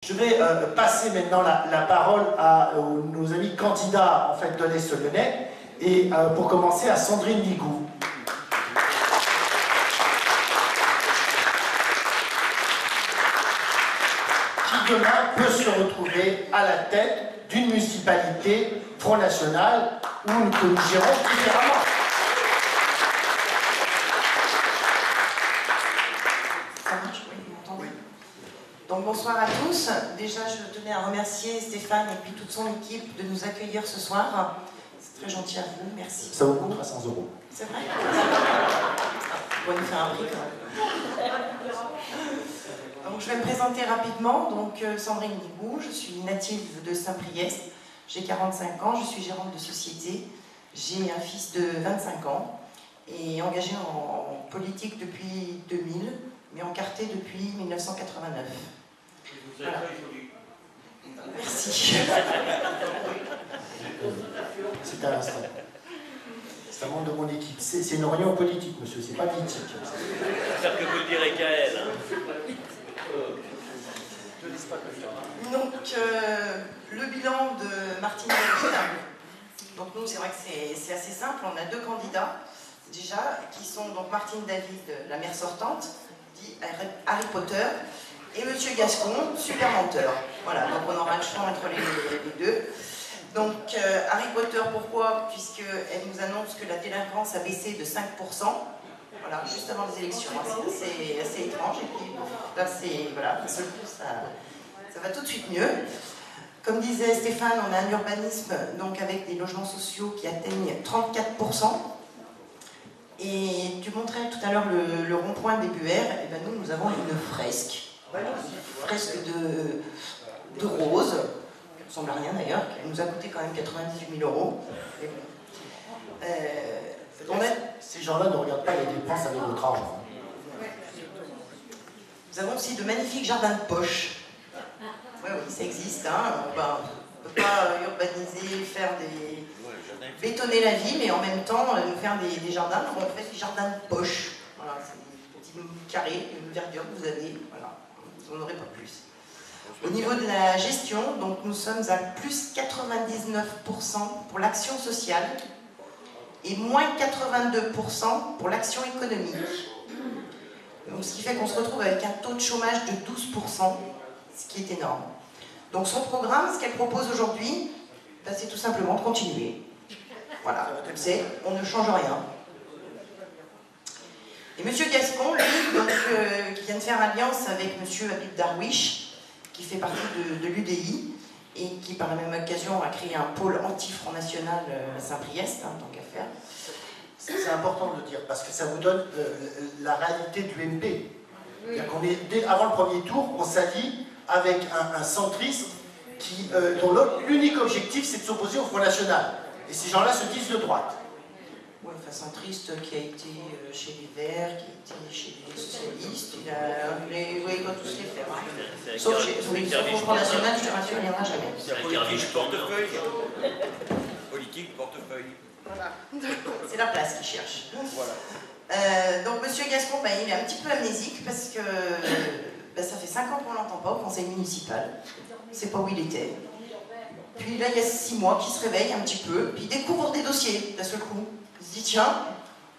Je vais passer maintenant la parole à nos amis candidats en fait, de l'Est lyonnais, et pour commencer à Sandrine Ligou. Qui demain peut se retrouver à la tête d'une municipalité Front National où que nous gérons différemment. Donc bonsoir à tous. Déjà, je tenais à remercier Stéphane et puis toute son équipe de nous accueillir ce soir. C'est très gentil à vous, merci. Ça vous coûte 300 €. C'est vrai? On va nous faire un prix quand même. Donc je vais me présenter rapidement. Donc Sandrine Ligou, je suis native de Saint-Priest. J'ai 45 ans, je suis gérante de société. J'ai un fils de 25 ans et engagé en politique depuis 2000, mais encarté depuis 1989. Voilà. Merci. C'est un instant. C'est un membre de mon équipe. C'est une réunion politique, monsieur, c'est pas politique. J'espère que vous le direz qu'à elle. Donc, le bilan de Martine David. Donc nous, c'est vrai que c'est assez simple. On a deux candidats, déjà, qui sont donc Martine David, la maire sortante, dit Harry Potter, et Monsieur Gascon, super menteur. Voilà, donc on aura un choix entre les deux. Donc Harry Potter, pourquoi? Puisqu'elle nous annonce que la délinquance a baissé de 5%, voilà, juste avant les élections. C'est assez étrange. Et puis là, voilà, d'un seul coup, ça va tout de suite mieux. Comme disait Stéphane, on a un urbanisme donc avec des logements sociaux qui atteignent 34%. Et tu montrais tout à l'heure le rond-point des Buères, et ben nous avons une fresque. Une fresque de rose, qui ne ressemble à rien d'ailleurs, qui nous a coûté quand même 98 000 €. Ces gens-là ne regardent pas les dépenses avec votre argent. Nous avons aussi de magnifiques jardins de poche. Oui, ça existe. Hein. On ne peut pas urbaniser, bétonner la ville, mais en même temps nous faire des jardins. Donc on fait des jardins de poche. Voilà, c'est des petits carrés, une verdure que vous avez. Voilà, vous n'en aurez pas plus. Au niveau de la gestion, donc nous sommes à plus 99% pour l'action sociale et moins 82% pour l'action économique. Donc, ce qui fait qu'on se retrouve avec un taux de chômage de 12%, ce qui est énorme. Donc son programme, ce qu'elle propose aujourd'hui, ben, c'est tout simplement de continuer. Voilà, comme c'est, on ne change rien. Et M. Gascon, lui, donc, qui vient de faire alliance avec M. Habib Darwish, qui fait partie de l'UDI, et qui par la même occasion a créé un pôle anti-Front National à Saint-Priest, hein, tant qu'à faire. C'est important de le dire, parce que ça vous donne la réalité du MP. Avant le premier tour, on s'allie avec un centriste dont l'unique objectif, c'est de s'opposer au Front National. Et ces gens-là se disent de droite. Oui, enfin, centriste qui a été chez les Verts, qui a été chez les socialistes, vous voyez pas tous les faire. Hein. Sauf au Front National, je te rassure, il n'y en a jamais. C'est un politique portefeuille. Politique portefeuille. Voilà. C'est la place qu'il cherche. Voilà. Donc Monsieur Gascon, ben, il est un petit peu amnésique parce que ben, ça fait 5 ans qu'on ne l'entend pas au conseil municipal. Il ne sait pas où il était. Puis là, il y a 6 mois qu'il se réveille un petit peu, puis il découvre des dossiers d'un seul coup. Il se dit, tiens,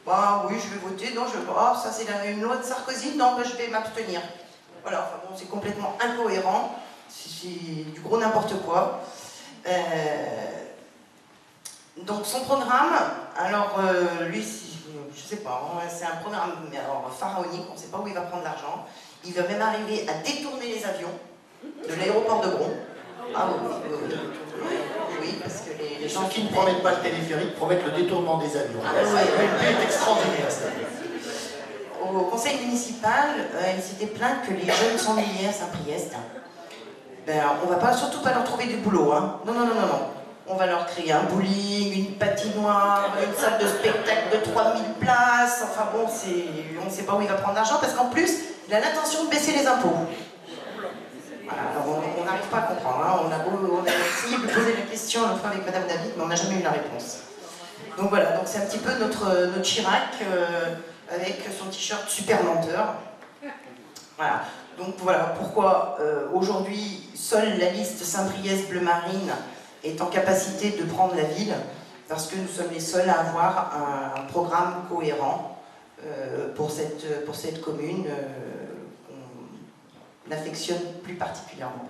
bah oui, je vais voter, non, ça c'est une loi de Sarkozy, non, ben, je vais m'abstenir. Voilà, enfin bon, c'est complètement incohérent, c'est du gros n'importe quoi. Donc son programme, alors lui, je sais pas, c'est un programme pharaonique, on ne sait pas où il va prendre l'argent. Il va même arriver à détourner les avions de l'aéroport de Bron. Ah oui, parce que les gens qui ne promettent pas le téléphérique promettent le détournement des avions. C'est extraordinaire. Au conseil municipal, il s'était plaint que les jeunes s'ennuyaient à Saint-Priest. Ben, on ne va surtout pas leur trouver du boulot. Hein. Non. On va leur créer un bowling, une patinoire, une salle de spectacle de 3000 places. Enfin bon, on ne sait pas où il va prendre l'argent parce qu'en plus, il a l'intention de baisser les impôts. Voilà, alors on n'arrive pas à comprendre. Hein. On a essayé de poser la question l'autre fois avec Madame David, mais on n'a jamais eu la réponse. Donc voilà, donc c'est un petit peu notre Chirac avec son t-shirt super menteur. Voilà. Donc voilà pourquoi aujourd'hui seule la liste Saint-Priest Bleu Marine est en capacité de prendre la ville, parce que nous sommes les seuls à avoir un programme cohérent pour cette commune qu'on affectionne plus particulièrement.